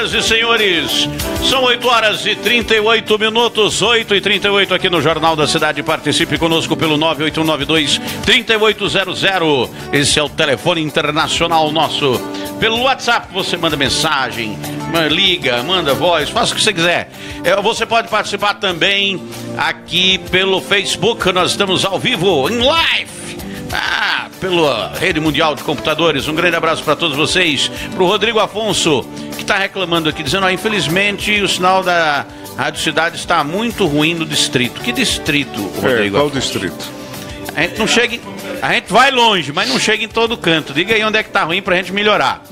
Senhoras e senhores, são 8 horas e 38 minutos, 8h38 aqui no Jornal da Cidade. Participe conosco pelo 98192-3800. Esse é o telefone internacional nosso. Pelo WhatsApp você manda mensagem, liga, manda voz, faça o que você quiser. Você pode participar também aqui pelo Facebook. Nós estamos ao vivo, em live. Pela Rede Mundial de Computadores. Um grande abraço para todos vocês. Para o Rodrigo Afonso, que está reclamando aqui, dizendo: infelizmente o sinal da Rádio Cidade está muito ruim no distrito. Que distrito, Rodrigo? Qual Afonso? distrito? A gente não chega, a gente vai longe, mas não chega em todo canto. Diga aí onde é que tá ruim pra gente melhorar.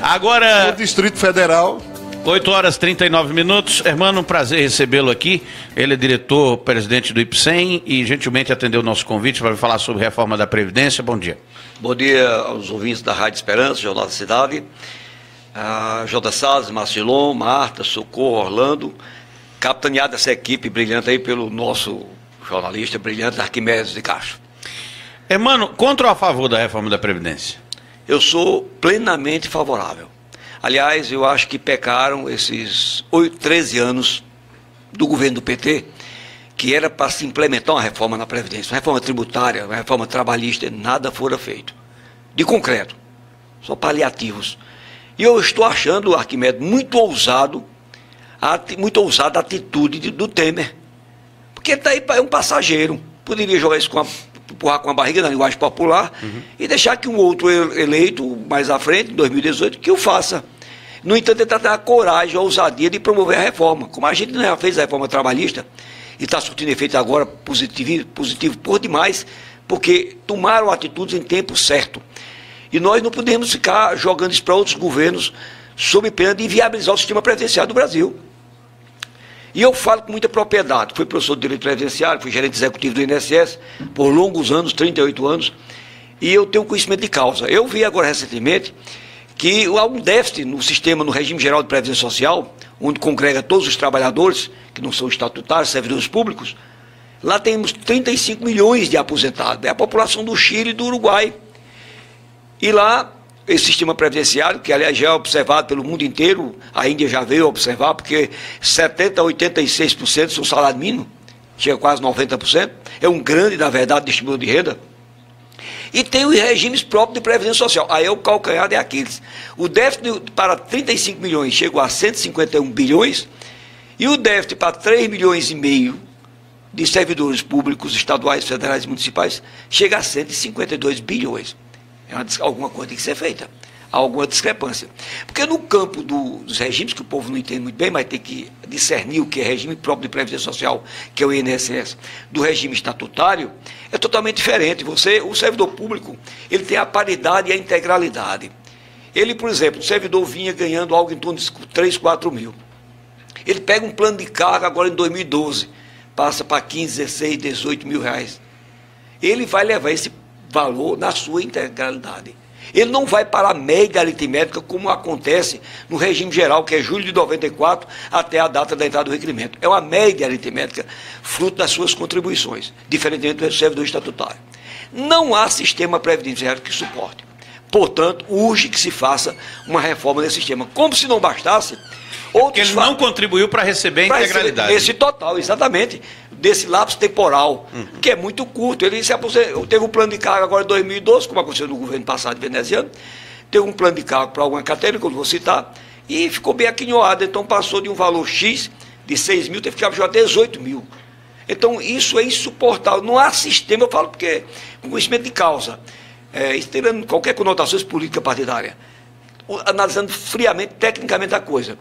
Agora, O Distrito Federal. 8 horas e 39 minutos. Hermano, um prazer recebê-lo aqui. Ele é diretor-presidente do IPSEM e gentilmente atendeu o nosso convite para falar sobre reforma da Previdência. Bom dia. Bom dia aos ouvintes da Rádio Esperança, Jornal da Cidade. J. Salles, Marcilon, Marta, Socorro, Orlando. Capitaneada essa equipe brilhante aí pelo nosso jornalista brilhante Arquimedes de Castro. Hermano, contra ou a favor da reforma da Previdência? Eu sou plenamente favorável. Aliás, eu acho que pecaram esses 13 anos do governo do PT, que era para se implementar uma reforma na Previdência, uma reforma tributária, uma reforma trabalhista, nada fora feito. De concreto, só paliativos. E eu estou achando, Arquimedes, muito ousada a atitude do Temer. Porque ele está aí para um passageiro. Poderia jogar isso empurrar com a barriga na linguagem popular e deixar que um outro eleito mais à frente, em 2018, que o faça. No entanto, ele está tendo a coragem, a ousadia de promover a reforma. Como a gente já fez a reforma trabalhista e está surtindo efeito agora positivo por demais, porque tomaram atitudes em tempo certo. E nós não podemos ficar jogando isso para outros governos sob pena de inviabilizar o sistema previdenciário do Brasil. E eu falo com muita propriedade. Fui professor de Direito Previdenciário, fui gerente executivo do INSS por longos anos, 38 anos, e eu tenho conhecimento de causa. Eu vi agora recentemente que há um déficit no sistema, no regime geral de Previdência Social, onde congrega todos os trabalhadores, que não são estatutários, servidores públicos. Lá temos 35 milhões de aposentados. É a população do Chile e do Uruguai. E lá, esse sistema previdenciário, que aliás já é observado pelo mundo inteiro, a Índia já veio observar, porque 70% a 86% são salário mínimo, chega quase 90%, é um grande, na verdade, distribuidor de renda. E tem os regimes próprios de Previdência Social, aí é o calcanhar de Aquiles. O déficit para 35 milhões chegou a 151 bilhões, e o déficit para 3 milhões e meio de servidores públicos, estaduais, federais e municipais, chega a 152 bilhões. Alguma coisa tem que ser feita, há alguma discrepância. Porque no campo dos regimes, que o povo não entende muito bem, mas tem que discernir o que é regime próprio de Previdência Social, que é o INSS, do regime estatutário, é totalmente diferente. O servidor público, ele tem a paridade e a integralidade. Ele, por exemplo, o servidor vinha ganhando algo em torno de 3, 4 mil. Ele pega um plano de carga agora em 2012, passa para 15, 16, 18 mil reais. Ele vai levar esse valor na sua integralidade. Ele não vai para a média aritmética como acontece no regime geral, que é julho de 94 até a data da entrada do requerimento. É uma média aritmética fruto das suas contribuições, diferentemente do servidor estatutário. Não há sistema previdenciário que suporte. Portanto, urge que se faça uma reforma desse sistema. Como se não bastasse, porque ele não contribuiu para receber a integralidade. Esse total, exatamente, desse lapso temporal, que é muito curto. Ele se aposentou, teve um plano de carga agora em 2012, como aconteceu no governo passado veneziano, teve um plano de carga para alguma categoria, que eu não vou citar, e ficou bem aquinhoado. Então passou de um valor X, de 6 mil, teve que ficar 18 mil. Então isso é insuportável. Não há sistema, eu falo porque, com conhecimento de causa, tirando qualquer conotação política partidária, analisando friamente, tecnicamente a coisa.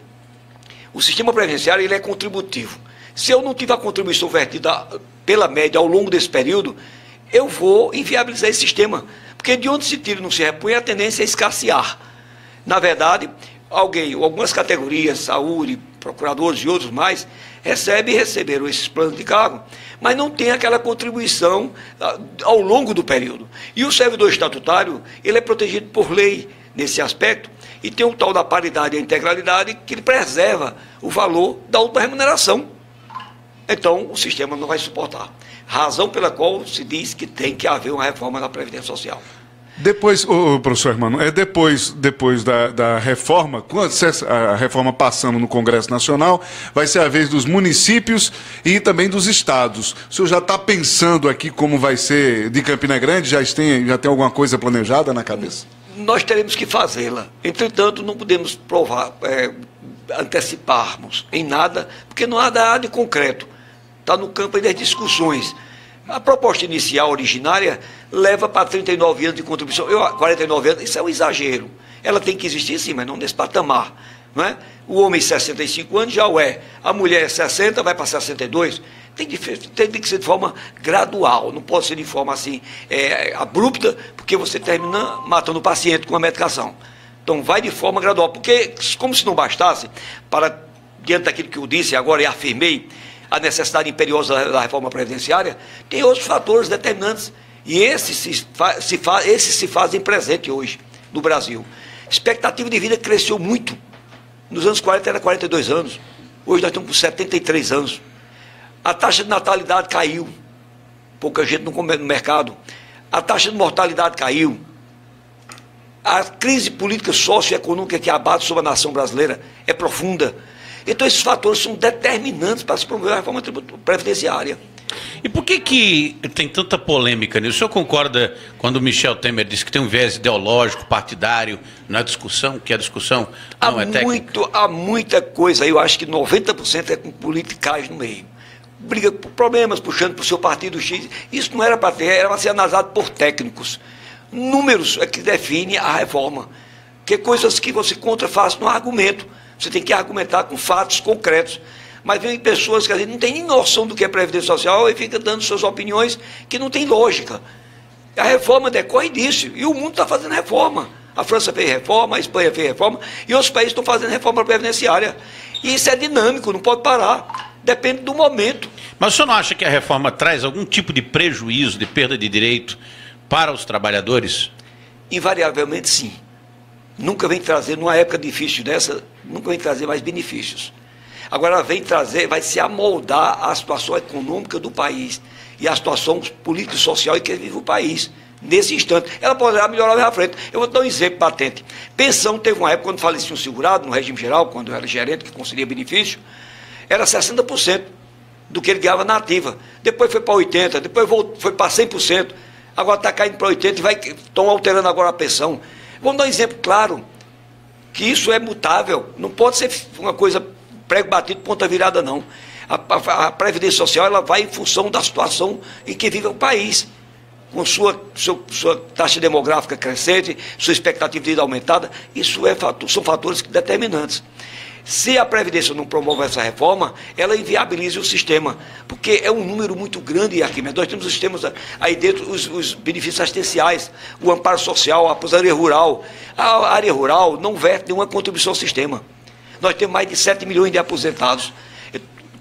O sistema previdenciário ele é contributivo. Se eu não tiver a contribuição vertida pela média ao longo desse período, eu vou inviabilizar esse sistema. Porque de onde se tira e não se repõe, a tendência é escassear. Na verdade, algumas categorias, saúde, procuradores e outros mais, receberam esses planos de cargo, mas não tem aquela contribuição ao longo do período. E o servidor estatutário, ele é protegido por lei nesse aspecto, e tem um tal da paridade e a integralidade que ele preserva o valor da outra remuneração. Então, o sistema não vai suportar. Razão pela qual se diz que tem que haver uma reforma da Previdência Social. Depois, professor Hermano, depois da reforma, quando a reforma passando no Congresso Nacional, vai ser a vez dos municípios e também dos estados. O senhor já está pensando aqui como vai ser de Campina Grande? Já tem alguma coisa planejada na cabeça? Nós teremos que fazê-la. Entretanto, não podemos anteciparmos em nada, porque não há nada de concreto. Está no campo das discussões. A proposta inicial, originária, leva para 39 anos de contribuição. 49 anos, isso é um exagero. Ela tem que existir sim, mas não nesse patamar. Não é? O homem 65 anos já o é. A mulher 60, vai para 62. Tem que ser de forma gradual, não pode ser de forma assim abrupta, porque você termina matando o paciente com a medicação. Então vai de forma gradual, porque como se não bastasse, diante daquilo que eu disse agora e afirmei, a necessidade imperiosa da reforma previdenciária, tem outros fatores determinantes, e esses se fazem presente hoje no Brasil. A expectativa de vida cresceu muito. Nos anos 40 era 42 anos, hoje nós estamos com 73 anos. A taxa de natalidade caiu, pouca gente no mercado. A taxa de mortalidade caiu. A crise política socioeconômica que abate sobre a nação brasileira é profunda. Então esses fatores são determinantes para se promover a reforma previdenciária. E por que tem tanta polêmica nisso? O senhor concorda quando o Michel Temer disse que tem um viés ideológico, partidário na discussão, que a discussão não é técnica? Há muita coisa, eu acho que 90% é com politicagem no meio. Briga por problemas, puxando para o seu partido X. Isso não era para ter, era para ser analisado por técnicos. Números é que definem a reforma. Que coisas que você contra faz no argumento. Você tem que argumentar com fatos concretos. Mas vem pessoas que às vezes não têm nem noção do que é Previdência Social e ficam dando suas opiniões que não tem lógica. A reforma decorre disso. E o mundo está fazendo reforma. A França fez reforma, a Espanha fez reforma, e outros países estão fazendo reforma previdenciária. E isso é dinâmico, não pode parar. Depende do momento. Mas o senhor não acha que a reforma traz algum tipo de prejuízo, de perda de direito para os trabalhadores? Invariavelmente, sim. Nunca vem trazer, numa época difícil dessa, nunca vem trazer mais benefícios. Agora vem trazer, vai se amoldar à situação econômica do país e à situação política e social em que vive o país. Nesse instante, ela poderá melhorar mais à frente. Eu vou dar um exemplo patente. Pensão, teve uma época, quando falecia um segurado, no regime geral, quando eu era gerente, que concedia benefício, era 60% do que ele ganhava na ativa. Depois foi para 80%, depois foi para 100%, agora está caindo para 80% e estão alterando agora a pensão. Vamos dar um exemplo claro, que isso é mutável, não pode ser uma coisa prego batido, ponta virada, não. A Previdência Social ela vai em função da situação em que vive o país, com sua taxa demográfica crescente, sua expectativa de vida aumentada, isso são fatores determinantes. Se a Previdência não promove essa reforma, ela inviabiliza o sistema, porque é um número muito grande aqui. Nós temos os sistemas aí dentro, os benefícios assistenciais, o amparo social, a aposentadoria rural. A área rural não verte nenhuma contribuição ao sistema. Nós temos mais de 7 milhões de aposentados.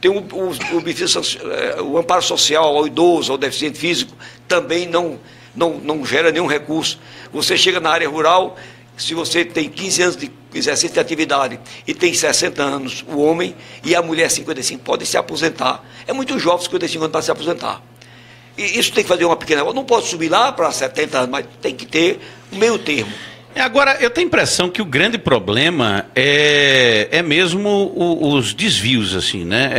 Tem o amparo social ao idoso, ao deficiente físico, também não gera nenhum recurso. Você chega na área rural, se você tem 15 anos de exercício de atividade e tem 60 anos, o homem, e a mulher 55, podem se aposentar. É muito jovem, 55 anos, para se aposentar. E isso tem que fazer uma pequena... Não pode subir lá para 70 anos, mas tem que ter um meio termo. Agora, eu tenho a impressão que o grande problema é mesmo os desvios, assim, né?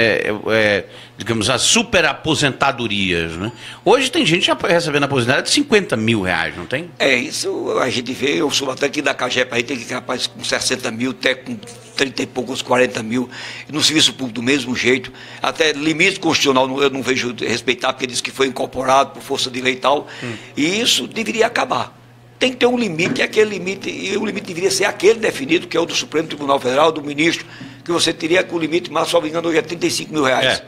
Digamos, as superaposentadorias, né? Hoje tem gente já recebendo aposentadoria de 50 mil reais, não tem? Isso a gente vê, eu sou até aqui da Cagepa, aí tem que capaz com 60 mil, até com 30 e poucos, 40 mil, no serviço público do mesmo jeito, até limite constitucional eu não vejo respeitar, porque diz que foi incorporado por força de lei e tal, e isso deveria acabar. Tem que ter um limite, e aquele limite, e o limite deveria ser aquele definido, que é o do Supremo Tribunal Federal, do ministro, que você teria com o limite, mas só me engano, hoje é 35 mil reais.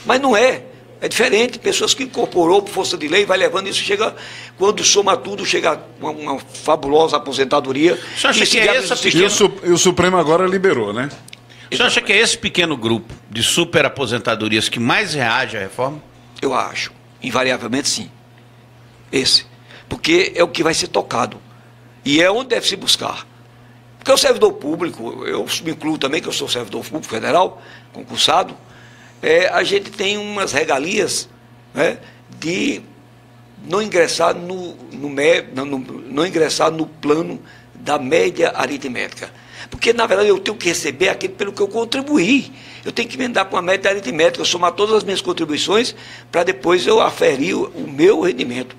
Mas não é. É diferente. Pessoas que incorporou por força de lei, vai levando isso, chega, quando soma tudo, chega a uma fabulosa aposentadoria. Você acha que é essa pequena... E o Supremo agora liberou, né? Você acha que é esse pequeno grupo de superaposentadorias que mais reage à reforma? Eu acho. Invariavelmente, sim. Esse. Porque é o que vai ser tocado. E é onde deve se buscar. Porque o servidor público, eu me incluo também, que eu sou servidor público federal, concursado, a gente tem umas regalias, né, de não ingressar não ingressar no plano da média aritmética. Porque, na verdade, eu tenho que receber aquilo pelo que eu contribuí. Eu tenho que emendar com a média aritmética, somar todas as minhas contribuições para depois eu aferir o meu rendimento.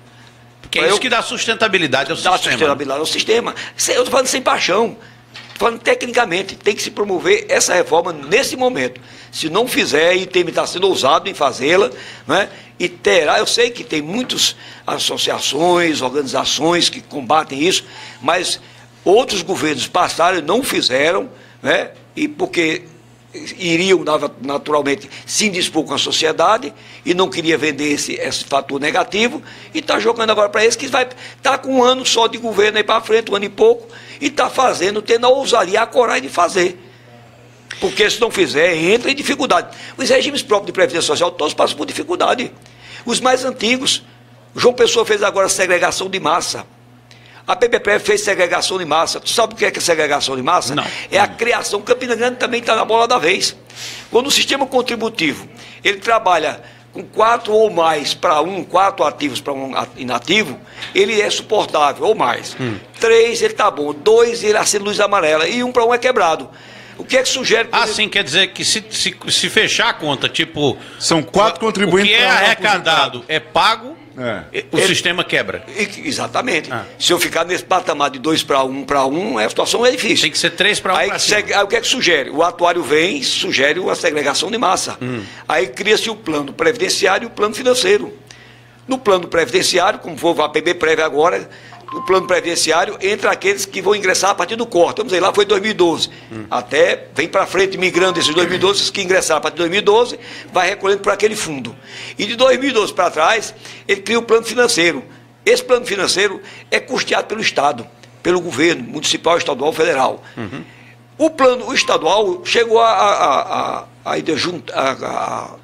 Porque é isso que dá sustentabilidade ao sistema. Dá sustentabilidade ao sistema. Eu estou falando sem paixão. Estou falando tecnicamente. Tem que se promover essa reforma nesse momento. Se não fizer, e está sendo ousado em fazê-la, né? E terá, eu sei que tem muitas associações, organizações que combatem isso, mas outros governos passaram e não fizeram, né? E porque iriam naturalmente se indispor com a sociedade e não queria vender esse fator negativo, e está jogando agora para eles que vai estar com um ano só de governo aí para frente, um ano e pouco, e está fazendo, tendo a ousadia, a coragem de fazer. Porque se não fizer, entra em dificuldade. Os regimes próprios de previdência social todos passam por dificuldade. Os mais antigos, João Pessoa fez agora segregação de massa. A PBPREV fez segregação de massa. Tu sabe o que é segregação de massa? Não. É a criação. Campina Grande também está na bola da vez. Quando o sistema contributivo, ele trabalha com 4 ou mais para 4 ativos para 1 inativo, ele é suportável, ou mais. 3, ele está bom. 2, ele acende luz amarela. E 1 para 1 é quebrado. O que é que sugere? Sim, quer dizer que se fechar a conta, tipo... São 4 contribuintes. O que é arrecadado é pago, o sistema quebra. Exatamente. Se eu ficar nesse patamar de 2 para 1, a situação é difícil. Tem que ser 3 para 1 aí, para cima. Aí o que é que sugere? O atuário vem, sugere a segregação de massa. Aí cria-se o plano previdenciário e o plano financeiro. No plano previdenciário, como for a PBPREV agora... O plano previdenciário entra aqueles que vão ingressar a partir do corte. Vamos dizer, lá foi 2012. Até vem para frente, migrando esses 2012, esses que ingressaram a partir de 2012, vai recolhendo para aquele fundo. E de 2012 para trás, ele cria o plano financeiro. Esse plano financeiro é custeado pelo Estado, pelo governo municipal, estadual, federal. O plano estadual chegou a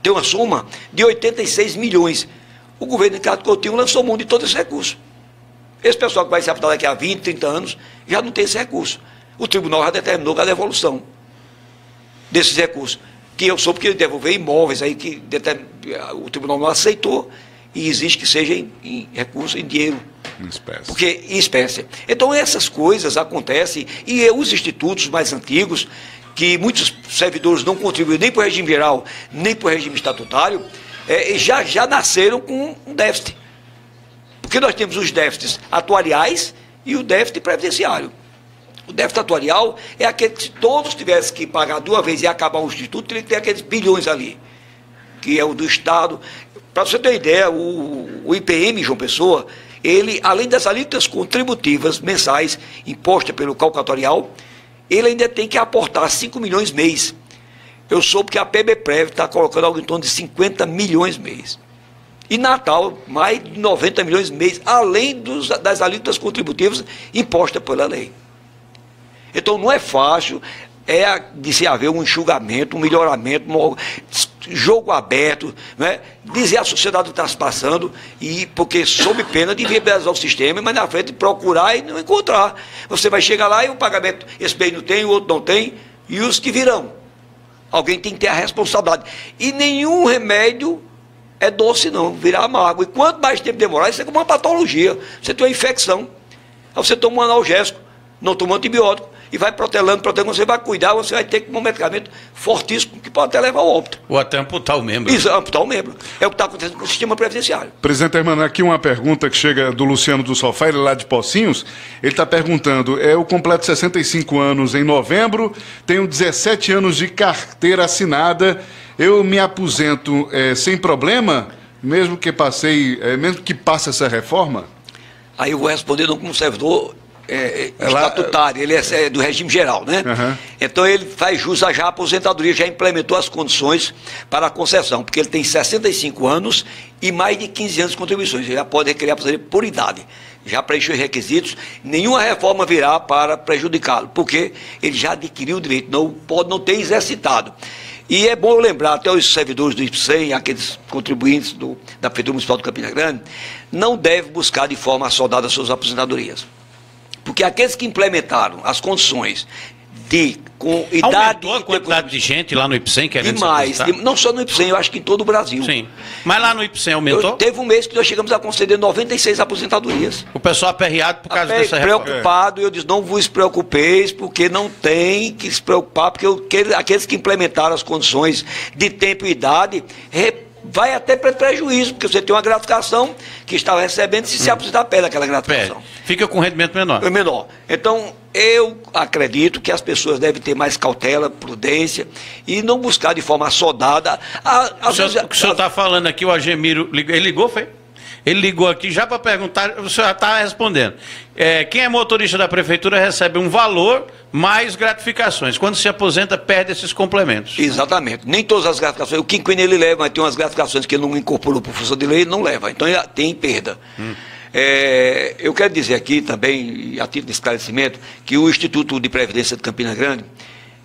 ter uma soma de 86 milhões. O governo de Ricardo Coutinho lançou mão de todo esse recurso. Esse pessoal que vai se aposentar daqui a 20, 30 anos, já não tem esse recurso. O tribunal já determinou a devolução desses recursos. Que eu soube que ele devolveu imóveis aí que o tribunal não aceitou e exige que seja em recurso, em dinheiro. Em espécie. Porque em espécie. Então essas coisas acontecem e os institutos mais antigos, que muitos servidores não contribuem nem para o regime geral, nem para o regime estatutário, já nasceram com um déficit. Porque nós temos os déficits atuariais e o déficit previdenciário. O déficit atuarial é aquele que, se todos tivessem que pagar de uma vez e acabar o instituto, teria que ter aqueles bilhões ali, que é o do Estado. Para você ter uma ideia, o IPM, João Pessoa, ele, além das alíquotas contributivas mensais impostas pelo cálculo atuarial, ele ainda tem que aportar 5 milhões mês. Eu soube que a PBPREV está colocando algo em torno de 50 milhões mês. E Natal, mais de 90 milhões mês, além das alíquotas contributivas impostas pela lei. Então não é fácil de se haver um enxugamento, um melhoramento, um jogo aberto, né? Dizer à sociedade o que está se passando, porque sob pena de viabilizar o sistema, mas na frente procurar e não encontrar. Você vai chegar lá e o pagamento, esse bem não tem, o outro não tem, e os que virão. Alguém tem que ter a responsabilidade. E nenhum remédio é doce não, virar amargo. E quanto mais tempo demorar, isso é como uma patologia. Você tem uma infecção, aí você toma um analgésico, não toma um antibiótico, e vai protelando, você vai cuidar, você vai ter um medicamento fortíssimo, que pode até levar ao óbito. Ou até amputar o membro. Isso, amputar o membro. É o que está acontecendo com o sistema previdenciário. Presidente Hermano, aqui uma pergunta que chega do Luciano do Sofá, ele lá de Pocinhos. Ele está perguntando, eu completo 65 anos em novembro, tenho 17 anos de carteira assinada, eu me aposento sem problema, mesmo que passe essa reforma? Aí eu vou responder não como servidor estatutário, ele é do regime geral, né? Então ele faz jus à aposentadoria, já implementou as condições para a concessão, porque ele tem 65 anos e mais de 15 anos de contribuições, ele já pode requerer a aposentadoria por idade, já preencheu os requisitos, nenhuma reforma virá para prejudicá-lo, porque ele já adquiriu o direito, não pode não ter exercitado. E é bom lembrar, até os servidores do IPSEM, aqueles contribuintes da Prefeitura Municipal de Campina Grande, não devem buscar de forma assodada suas aposentadorias. Porque aqueles que implementaram as condições com idade... Aumentou a quantidade de gente lá no IPSEM querendo demais, se aposentar? não só no IPSEM, eu acho que em todo o Brasil. Sim. Mas lá no IPSEM aumentou? Teve um mês que nós chegamos a conceder 96 aposentadorias. O pessoal aperreado por causa dessa reforma. Preocupado, eu disse, não vos preocupeis, porque não tem que se preocupar, porque aqueles que implementaram as condições de tempo e idade vai até para prejuízo, porque você tem uma gratificação que estava recebendo, se aposentar, perde aquela gratificação. Fica com rendimento menor. É menor. Então, eu acredito que as pessoas devem ter mais cautela, prudência e não buscar de forma assodada. O que o senhor está falando aqui, o Agemiro, ele ligou, foi? Ele ligou aqui já para perguntar, o senhor já está respondendo. Quem é motorista da prefeitura recebe um valor mais gratificações. Quando se aposenta, perde esses complementos. Exatamente. Nem todas as gratificações. O quinquênio ele leva, mas tem umas gratificações que ele não incorporou por força de lei, ele não leva. Então ele tem perda. Eu quero dizer aqui também, a título de esclarecimento, que o Instituto de Previdência de Campina Grande,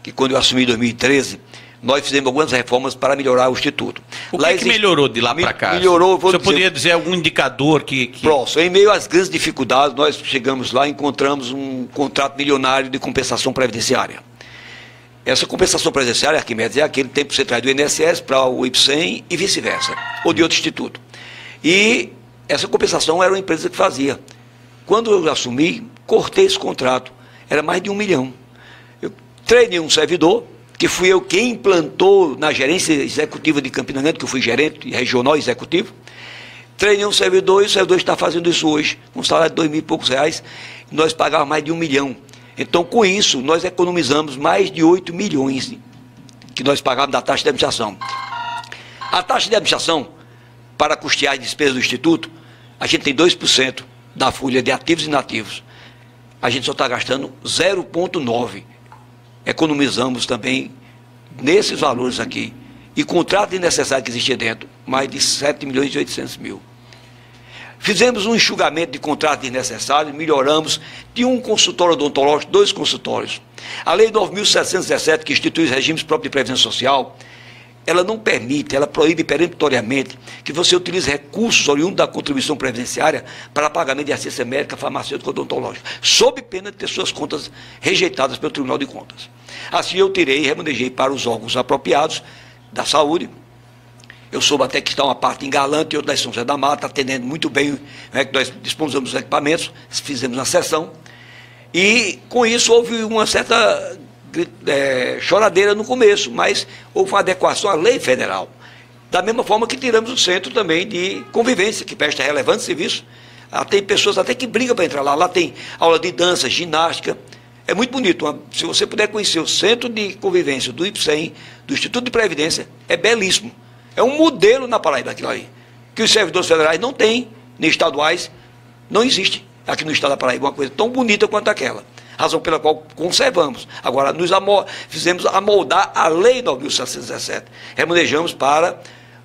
que quando eu assumi em 2013, nós fizemos algumas reformas para melhorar o Instituto. O que melhorou de lá para cá? Melhorou, você poderia dizer algum indicador que... Próximo. Em meio às grandes dificuldades, nós chegamos lá e encontramos um contrato milionário de compensação previdenciária. Essa compensação previdenciária, Arquimedes, é aquele tempo que você traz do INSS para o IPSEM e vice-versa, ou de outro instituto. E essa compensação era uma empresa que fazia. Quando eu assumi, cortei esse contrato. Era mais de 1 milhão. Eu treinei um servidor, que fui eu quem implantou na gerência executiva de Campina Grande, que eu fui gerente regional executivo. Treinei um servidor e o servidor está fazendo isso hoje, com um salário de R$ 2.000 e poucos, e nós pagávamos mais de 1 milhão. Então, com isso, nós economizamos mais de 8 milhões que nós pagávamos da taxa de administração. A taxa de administração, para custear as despesas do Instituto, a gente tem 2% da folha de ativos e inativos. A gente só está gastando 0,9%. Economizamos também nesses valores aqui. E contrato necessário que existia dentro, mais de 7 milhões e 800 mil. Fizemos um enxugamento de contratos desnecessários, melhoramos. Tinha um consultório odontológico, 2 consultórios. A Lei 9.717, que institui os regimes próprios de previdência social, ela não permite, ela proíbe peremptoriamente que você utilize recursos oriundos da contribuição previdenciária para pagamento de assistência médica, farmacêutica, odontológica, sob pena de ter suas contas rejeitadas pelo Tribunal de Contas. Assim eu tirei e remanejei para os órgãos apropriados da saúde. Eu soube até que está uma parte em Galante e outra em São José da Mata, atendendo muito bem, que nós dispomos dos equipamentos, fizemos uma sessão, e com isso houve uma certa choradeira no começo, mas houve uma adequação à lei federal. Da mesma forma que tiramos o centro também de convivência, que presta relevante serviço. Tem pessoas até que brigam para entrar lá. Lá tem aula de dança, ginástica. É muito bonito. Se você puder conhecer o centro de convivência do IPSEM, do Instituto de Previdência, é belíssimo. É um modelo na Paraíba aquilo aí. Que os servidores federais não têm, nem estaduais, não existe aqui no estado da Paraíba uma coisa tão bonita quanto aquela. Razão pela qual conservamos. Agora, fizemos amoldar a Lei 9.717. Remanejamos para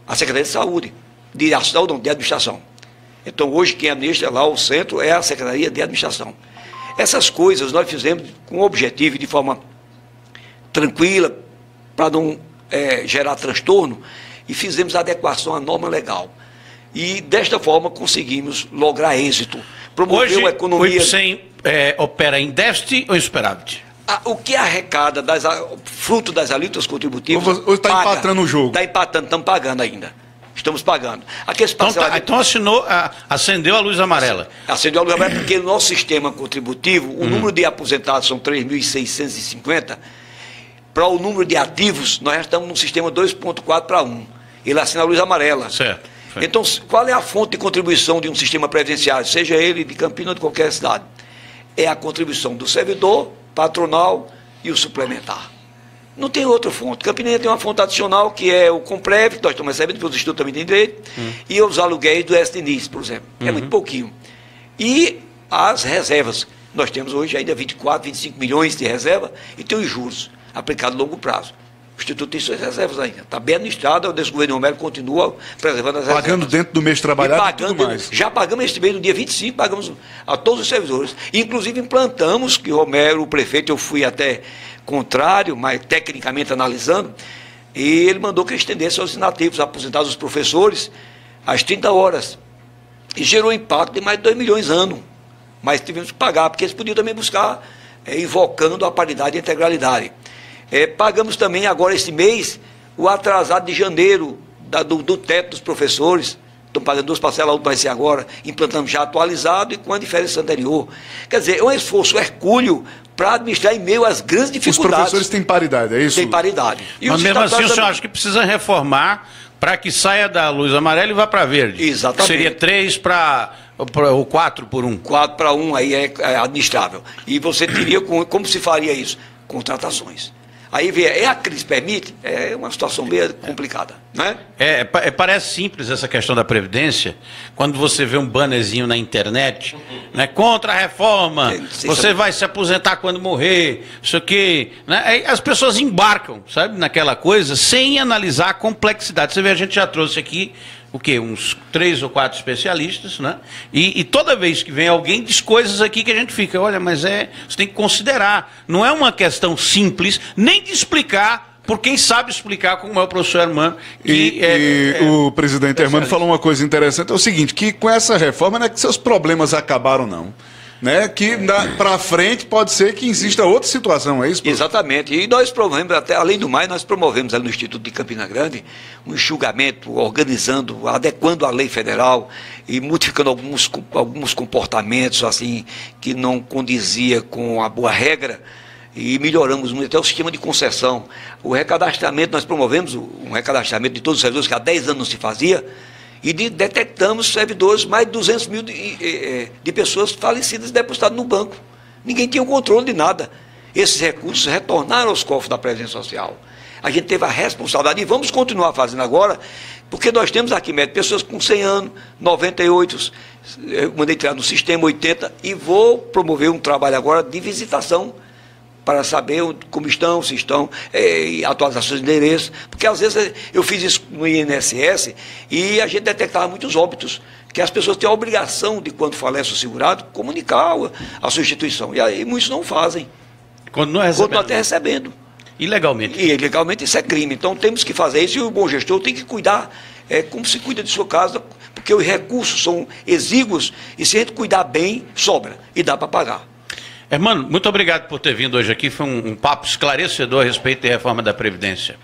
a Secretaria de Saúde, de Administração. Então, hoje, quem administra lá o centro é a Secretaria de Administração. Essas coisas nós fizemos com o objetivo, de forma tranquila, para não gerar transtorno, e fizemos adequação à norma legal. E, desta forma, conseguimos lograr êxito. Promover hoje, uma economia... o IPSEM opera em déficit ou em superávit? O que arrecada fruto das alíquotas contributivas... Hoje está empatando o jogo. Está empatando, estamos pagando ainda. Estamos pagando. Então acendeu a luz amarela. Acendeu a luz amarela porque no nosso sistema contributivo, o número de aposentados são 3.650. Para o número de ativos, nós já estamos num sistema 2,4 para 1. Ele acende a luz amarela. Certo. Então, qual é a fonte de contribuição de um sistema previdenciário, seja ele de Campinas ou de qualquer cidade? É a contribuição do servidor, patronal e o suplementar. Não tem outra fonte. Campinas tem uma fonte adicional, que é o Comprev, que nós estamos recebendo, porque os institutos também têm direito, e os aluguéis do STNIS, por exemplo. É muito pouquinho. E as reservas. Nós temos hoje ainda 24, 25 milhões de reserva e tem os juros aplicados a longo prazo. O Instituto tem suas reservas ainda. Está bem administrado, o desgoverno Romero continua preservando as reservas. Pagando dentro do mês trabalhado e tudo mais. Já pagamos este mês, no dia 25, pagamos a todos os servidores. Inclusive implantamos, que o Romero, o prefeito, eu fui até contrário, mas tecnicamente analisando, e ele mandou que estendesse aos inativos, aposentados os professores, às 30 horas. E gerou impacto de mais de 2 milhões ano. Mas tivemos que pagar, porque eles podiam também buscar invocando a paridade e a integralidade. Pagamos também agora esse mês o atrasado de janeiro do teto dos professores. Estão pagando 2 parcelas, a outra vai ser agora, implantamos já atualizado e com a diferença anterior. Quer dizer, é um esforço hercúleo para administrar em meio às grandes dificuldades. Os professores têm paridade, é isso? Tem paridade. Mas mesmo assim o senhor acha que precisa reformar para que saia da luz amarela e vá para verde? Exatamente. Seria 3 para o 4 por 1? 4 para 1 aí é administrável. E você teria, como se faria isso? Contratações. Aí vê, a crise permite? É uma situação meio complicada, né? Parece simples essa questão da Previdência, quando você vê um bannerzinho na internet, né, contra a reforma, você vai se aposentar quando morrer, isso aqui, né? Aí as pessoas embarcam, sabe, naquela coisa, sem analisar a complexidade. Você vê, a gente já trouxe aqui uns 3 ou 4 especialistas, né? E toda vez que vem alguém diz coisas aqui que a gente fica, olha, mas você tem que considerar, não é uma questão simples, nem de explicar, por quem sabe explicar, como é o professor Hermano. O presidente Hermano falou uma coisa interessante, é o seguinte, que com essa reforma não é que seus problemas acabaram, não. Né? Que para frente pode ser que exista outra situação, é isso? Exatamente, e nós promovemos, até além do mais, nós promovemos ali no Instituto de Campina Grande um enxugamento, organizando, adequando a lei federal e modificando alguns comportamentos assim que não condizia com a boa regra, e melhoramos muito até o sistema de concessão. O recadastramento, nós promovemos um recadastramento de todos os servidores que há 10 anos não se fazia, e detectamos servidores, mais de 200 mil de pessoas falecidas depositadas no banco. Ninguém tinha o controle de nada. Esses recursos retornaram aos cofres da Previdência Social. A gente teve a responsabilidade, e vamos continuar fazendo agora, porque nós temos aqui, pessoas com 100 anos, 98, eu mandei tirar no sistema 80, e vou promover um trabalho agora de visitação, para saber como estão, se estão, atualizações de endereço, porque às vezes eu fiz isso no INSS e a gente detectava muitos óbitos, que as pessoas têm a obrigação de, quando falece o segurado, comunicar a sua instituição, e aí muitos não fazem. Quando não recebendo. Quando até recebendo. Ilegalmente. E ilegalmente isso é crime, então temos que fazer isso, e o bom gestor tem que cuidar, como se cuida de sua casa, porque os recursos são exíguos, e se a gente cuidar bem, sobra, e dá para pagar. Hermano, muito obrigado por ter vindo hoje aqui. Foi um papo esclarecedor a respeito da reforma da Previdência.